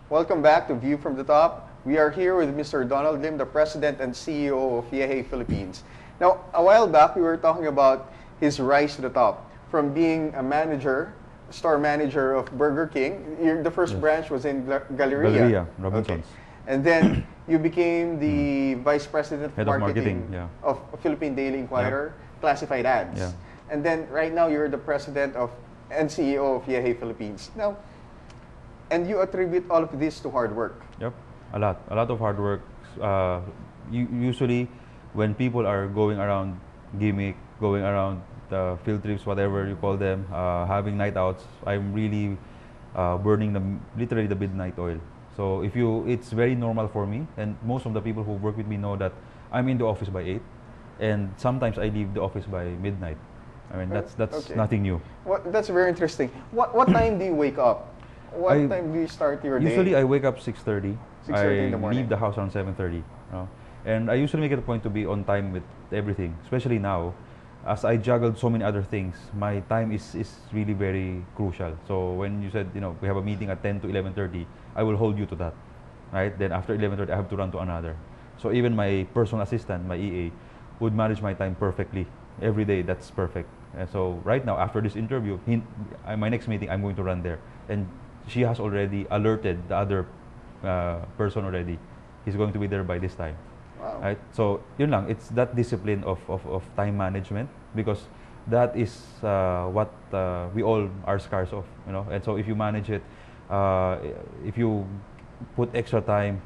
Welcome back to View from the Top. We are here with Mr. Donald Lim, the President and CEO of Yehey Philippines. Now, a while back, we were talking about his rise to the top. From being a manager, store manager of Burger King, the first branch was in Galleria. Galleria, Robinsons. Okay. And then you became the Vice President Head of of Marketing, marketing, of Philippine Daily Inquirer, Classified Ads. Yeah. And then right now, you're the President and CEO of Yehey Philippines. Now, and you attribute all of this to hard work. Yep, a lot of hard work. Usually, when people are going around gimmick, going around field trips, whatever you call them, having night outs, I'm really burning literally the midnight oil. So it's very normal for me, and most of the people who work with me know that I'm in the office by 8, and sometimes I leave the office by midnight. I mean, that's Okay. nothing new. That's very interesting. What time do you wake up? What time do you start your day? Usually I wake up 6:30. 6:30 in the morning. I leave the house around 7:30. And I usually make it a point to be on time with everything, especially now. As I juggled so many other things, my time is really very crucial. So when you said, we have a meeting at 10 to 11:30, I will hold you to that, right? Then after 11:30, I have to run to another. So even my personal assistant, my EA, would manage my time perfectly. Every day, that's perfect. And so right now, after this interview, my next meeting, I'm going to run there. And she has already alerted the other person already. He's going to be there by this time. Wow. Right? So yun lang, it's that discipline of time management, because that is what we all are scarce of, And so if you manage it, if you put extra time,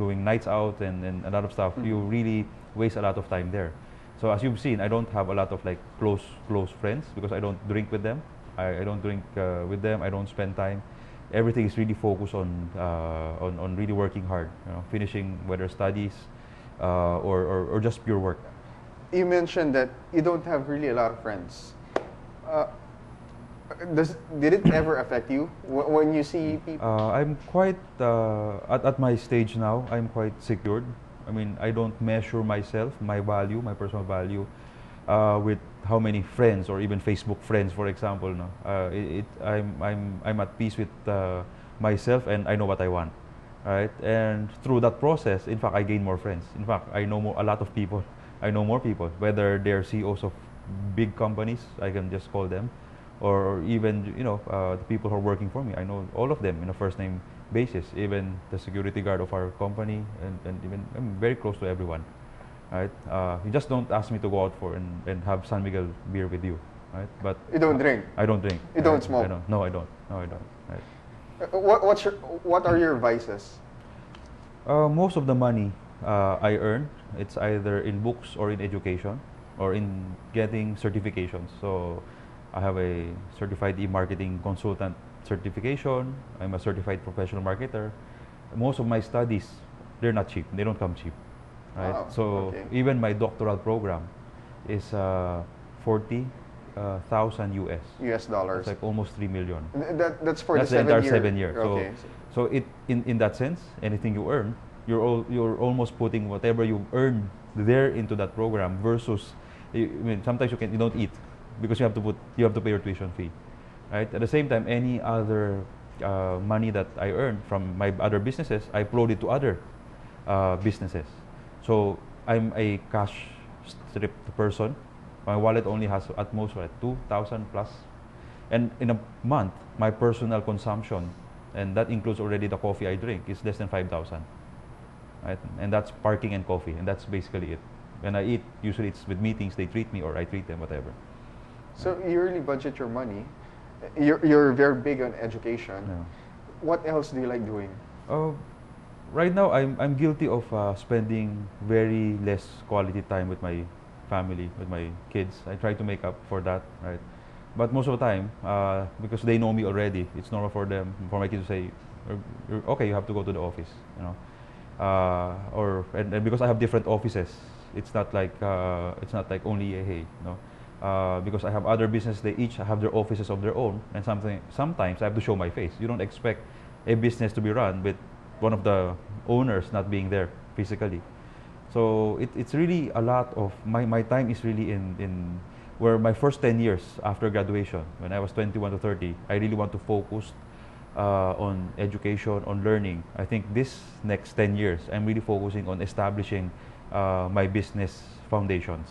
doing nights out and a lot of stuff, you really waste a lot of time there. So as you've seen, I don't have a lot of like close friends, because I don't drink with them. I don't drink with them. I don't spend time. Everything is really focused on really working hard, finishing whether studies or just pure work. You mentioned that you don't have really a lot of friends. Did it ever affect you when you see people? I'm quite at my stage now. I'm quite secured. I mean, I don't measure myself, my value, my personal value, with how many friends or even Facebook friends, for example. I'm at peace with myself, and I know what I want, right? And through that process, in fact, I gain more friends. In fact, I know a lot of people. I know more people, whether they're CEOs of big companies, I can just call them, or even the people who are working for me. I know all of them in a first name basis, even the security guard of our company, and even I'm very close to everyone. Right? You just don't ask me to go out and have San Miguel beer with you, right? But You don't drink. I don't drink. You don't smoke. I don't. No, I don't. Right? What are your vices? Most of the money I earn, it's either in books or in education or in getting certifications. So I have a certified e-marketing consultant certification. I'm a certified professional marketer. Most of my studies, they're not cheap. They don't come cheap. Right? Wow, So okay. even my doctoral program is 40,000 US. US dollars. It's like almost 3 million. That's for That's the the entire 7 year. 7 years. Okay. So in that sense, anything you earn, you're almost putting whatever you earn there into that program versus, I mean, sometimes you don't eat because you have to pay your tuition fee, right? At the same time, any other money that I earn from my other businesses, I upload it to other businesses. So I'm a cash stripped person. My wallet only has at most 2,000 plus, and in a month, my personal consumption, and that includes already the coffee I drink, is less than 5,000. Right? And that's parking and coffee, and that's basically it. When I eat, usually it's with meetings, they treat me or I treat them, whatever. So you really budget your money. You're very big on education. Yeah. What else do you like doing? Right now, I'm guilty of spending very less quality time with my family, with my kids. I try to make up for that, right? But most of the time, because they know me already, it's normal for my kids to say, "Okay, you have to go to the office," and because I have different offices, it's not like only Yehey, because I have other businesses, they each have their offices of their own, and sometimes I have to show my face. You don't expect a business to be run with one of the owners not being there physically. So it's really a lot of my time is really in where my first 10 years after graduation, when I was 21 to 30, I really want to focus on education, on learning. I think this next 10 years, I'm really focusing on establishing my business foundations.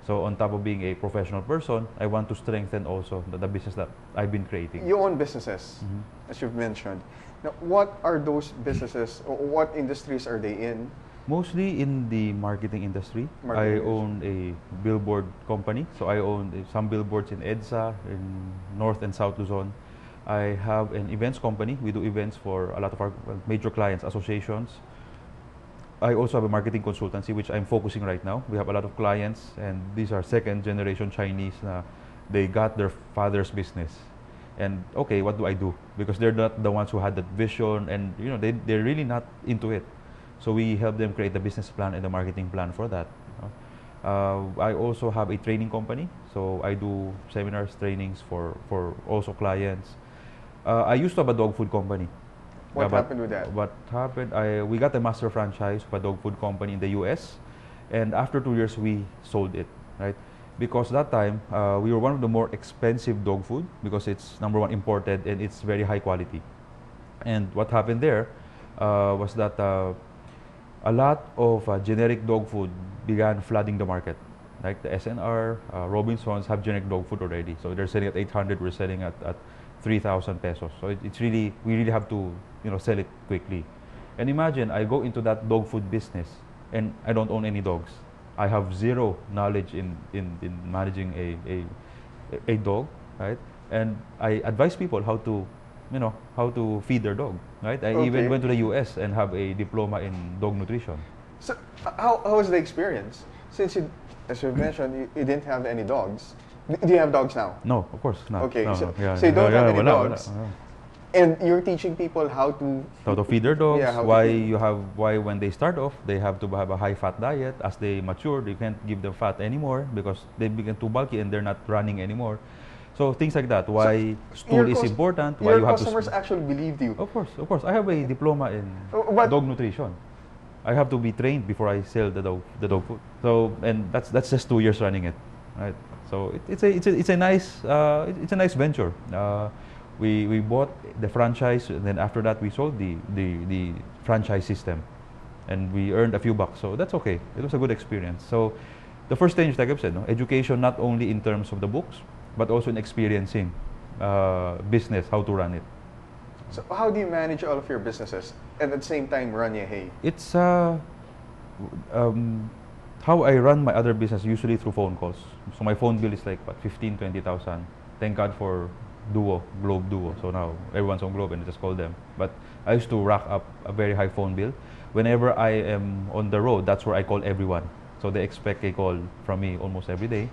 So on top of being a professional person, I want to strengthen also the business that I've been creating. You own businesses, as you've mentioned. Now, what are those businesses, or what industries are they in? Mostly in the marketing industry. Marketing I industry. own a billboard company. So I own some billboards in EDSA, in North and South Luzon. I have an events company. We do events for a lot of our major clients, associations. I also have a marketing consultancy, which I'm focusing right now. We have a lot of clients, and these are second generation Chinese. They got their father's business. And okay, what do I do? Because they're not the ones who had that vision, and they're really not into it. So we help them create the business plan and the marketing plan for that. I also have a training company. So I do seminars, trainings for also clients. I used to have a dog food company. What happened with that? What happened? We got a master franchise of a dog food company in the US, and after 2 years we sold it, right? Because that time we were one of the more expensive dog food because it's #1 imported and it's very high quality. And what happened there was that a lot of generic dog food began flooding the market. Like the SNR, Robinsons have generic dog food already, so they're selling at 800. We're selling at 3,000 pesos. So it's really, we really have to sell it quickly. And imagine I go into that dog food business and I don't own any dogs. I have zero knowledge in managing a dog, right? And I advise people how to feed their dog, right? I even went to the US and have a diploma in dog nutrition. So how was the experience? Since as you mentioned, you didn't have any dogs. Do you have dogs now? No, of course not. Okay, no, so, no. Yeah, so you don't have any wala, dogs, and you're teaching people how to feed their dogs. Yeah, why when they start off they have to have a high fat diet. As they mature, you can't give them fat anymore because they become too bulky and they're not running anymore. So things like that. Why stool is important. Why your you have customers actually believed you. Of course. I have a diploma in dog nutrition. I have to be trained before I sell the dog food. So and that's just 2 years running it, right? So it's a nice venture. We bought the franchise, and then after that we sold the franchise system, and we earned a few bucks. So that's okay. It was a good experience. So the first stage, like I've said, education not only in terms of the books, but also in experiencing business, how to run it. So how do you manage all of your businesses and at the same time run Yehey? It's how I run my other business, usually through phone calls. So my phone bill is like 15,000-20,000. Thank God for Globe Duo. So now everyone's on Globe and I just call them. But I used to rack up a very high phone bill. Whenever I am on the road, that's where I call everyone. So they expect a call from me almost every day.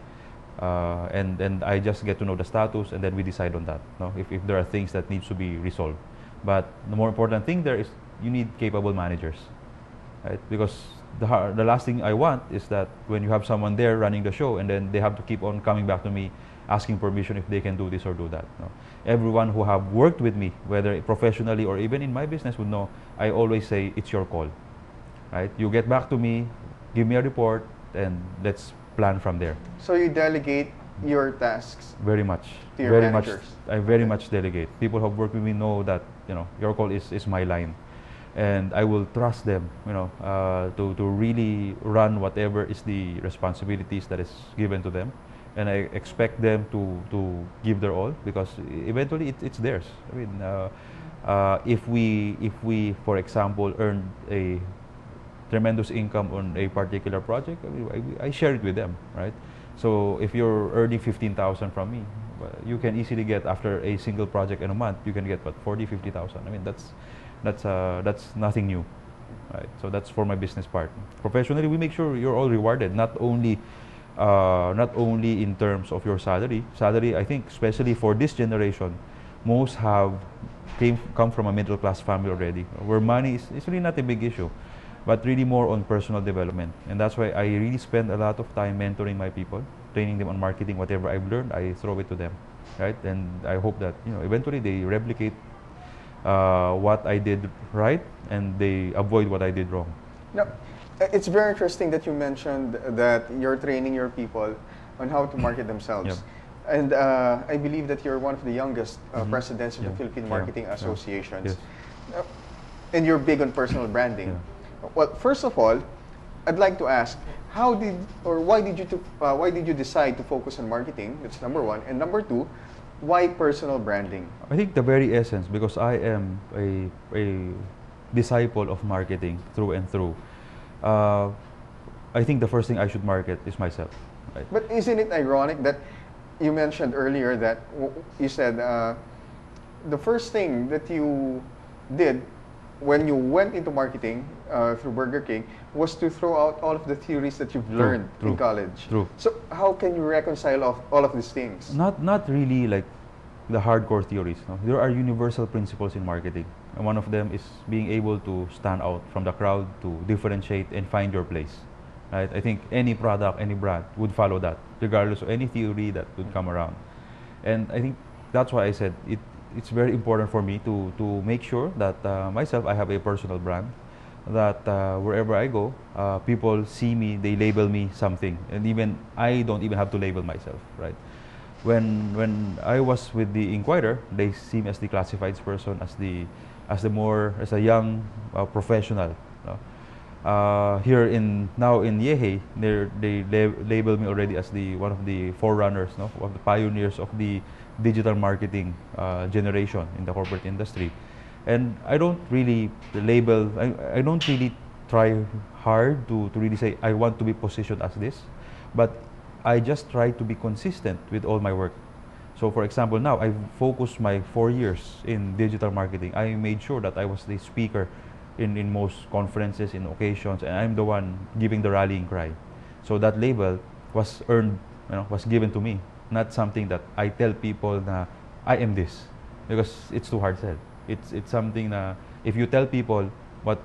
And I just get to know the status, and then we decide on that. If there are things that needs to be resolved. But the more important thing there is you need capable managers, right? Because the last thing I want is that when you have someone there running the show and then they have to keep on coming back to me asking permission if they can do this or do that. Everyone who have worked with me, whether professionally or even in my business, would know I always say it's your call, right? You get back to me, give me a report, and let's plan from there. So you delegate your tasks very much to your managers. I very much delegate. People who have worked with me know that your call is my line, and I will trust them to really run whatever is the responsibilities that is given to them, and I expect them to give their all because eventually it's theirs. I mean, if we for example earn a tremendous income on a particular project, I share it with them, right? So if you're earning 15,000 from me, you can easily get, after a single project in a month, you can get 40,000-50,000. I mean, that's nothing new, right? So that's for my business part. Professionally, we make sure you're all rewarded, not only in terms of your salary. I think, especially for this generation, most have come from a middle class family already, where money is really not a big issue, but really more on personal development. And that's why I really spend a lot of time mentoring my people, training them on marketing. Whatever I've learned, I throw it to them, right? And I hope that eventually they replicate what I did right and they avoid what I did wrong. Now, it's very interesting that you mentioned that you're training your people on how to market themselves. And I believe that you're one of the youngest presidents of the Yeah. Philippine Yeah. Marketing Yeah. Associations. Yes. Uh, and you're big on personal branding. Yeah. Well, first of all, I'd like to ask, how did or why did you decide to focus on marketing? That's number one. And number two, why personal branding? I think the very essence, because I am a disciple of marketing through and through. Uh, I think the first thing I should market is myself. Right? But isn't it ironic that you mentioned earlier that you said the first thing that you did when you went into marketing through Burger King was to throw out all of the theories that you've learned in college. True. So how can you reconcile all of these things? Not really like the hardcore theories. No? There are universal principles in marketing, and one of them is being able to stand out from the crowd, to differentiate and find your place. Right? I think any product, any brand would follow that, regardless of any theory that would come around. And I think that's why I said it's very important for me to make sure that myself, I have a personal brand, that wherever I go, people see me, they label me something, and even I don't even have to label myself, right? When I was with the Inquirer, they see me as the classifieds person, as a young professional. No? Here now in Yehey, they label me already as one of the forerunners, no, of the pioneers of the digital marketing generation in the corporate industry. And I don't really label. I don't really try hard to really say I want to be positioned as this, but I just try to be consistent with all my work. So for example, now I focused my 4 years in digital marketing. I made sure that I was the speaker in most conferences, in occasions, and I'm the one giving the rallying cry. So that label was earned, was given to me, not something that I tell people that I am this, because it's too hard said. It's something that if you tell people what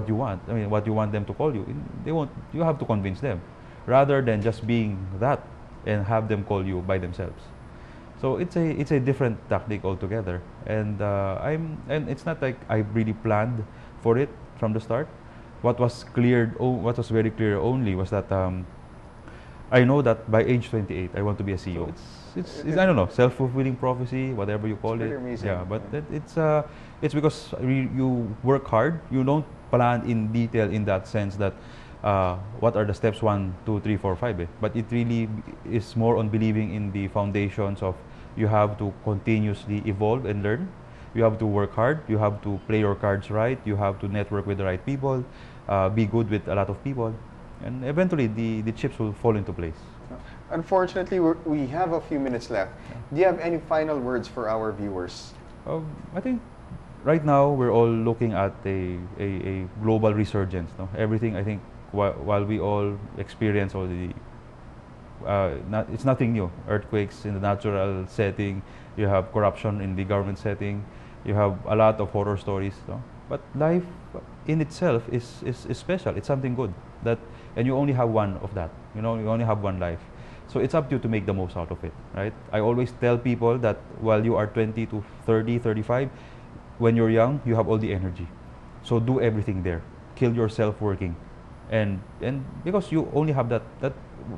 you want, what you want them to call you, they won't. You have to convince them, rather than just being that and have them call you by themselves. So it's a different tactic altogether, and it's not like I really planned for it from the start. What was very clear only was that I know that by age 28 I want to be a CEO. It's I don't know, self-fulfilling prophecy, whatever you call it. Amazing. Yeah, but it's because you work hard. You don't plan in detail in that sense that what are the steps 1, 2, 3, 4, 5. But it really is more on believing in the foundations of you have to continuously evolve and learn. You have to work hard. You have to play your cards right. You have to network with the right people, be good with a lot of people, and eventually the chips will fall into place. Unfortunately, we have a few minutes left. Do you have any final words for our viewers? I think right now we're all looking at a global resurgence. No? Everything, I think, while we all experience all it's nothing new. Earthquakes in the natural setting, you have corruption in the government setting, you have a lot of horror stories. No? But life in itself is special. It's something good, and you only have one of that. You only have one life. So it's up to you to make the most out of it, right? I always tell people that while you are 20 to 30, 35, when you're young, you have all the energy. So do everything there. Kill yourself working. And because you only have that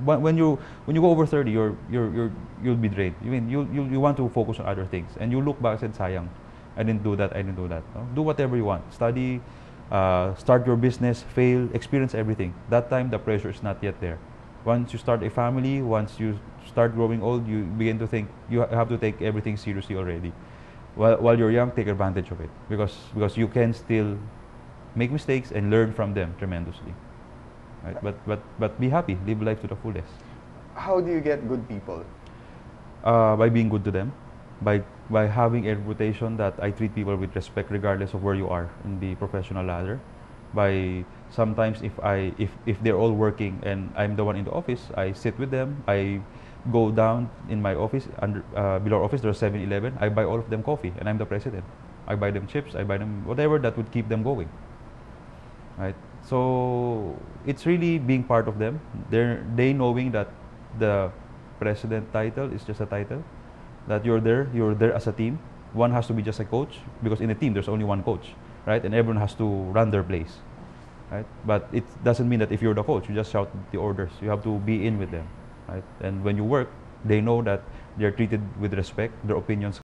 when you go over 30, you'll be drained. You want to focus on other things, and you look back and say, sayang, I didn't do that. No? Do whatever you want. Study, start your business, fail, experience everything. That time the pressure is not yet there. Once you start a family, once you start growing old, you begin to think you have to take everything seriously already. While you're young, take advantage of it, because you can still make mistakes and learn from them tremendously. Right? But be happy, live life to the fullest. How do you get good people? By being good to them, by having a reputation that I treat people with respect regardless of where you are in the professional ladder. By sometimes if they're all working and I'm the one in the office, I sit with them. I go down in my office, below our office there's 7-Eleven. I buy all of them coffee, and I'm the president. I buy them chips, I buy them whatever that would keep them going. Right? So it's really being part of them. They knowing that the president title is just a title, that you're there as a team. One has to be just a coach, because in a team there's only one coach, right? And everyone has to run their place, right? But it doesn't mean that if you're the coach, you just shout the orders. You have to be in with them, right? And when you work, they know that They're treated with respect. Their opinions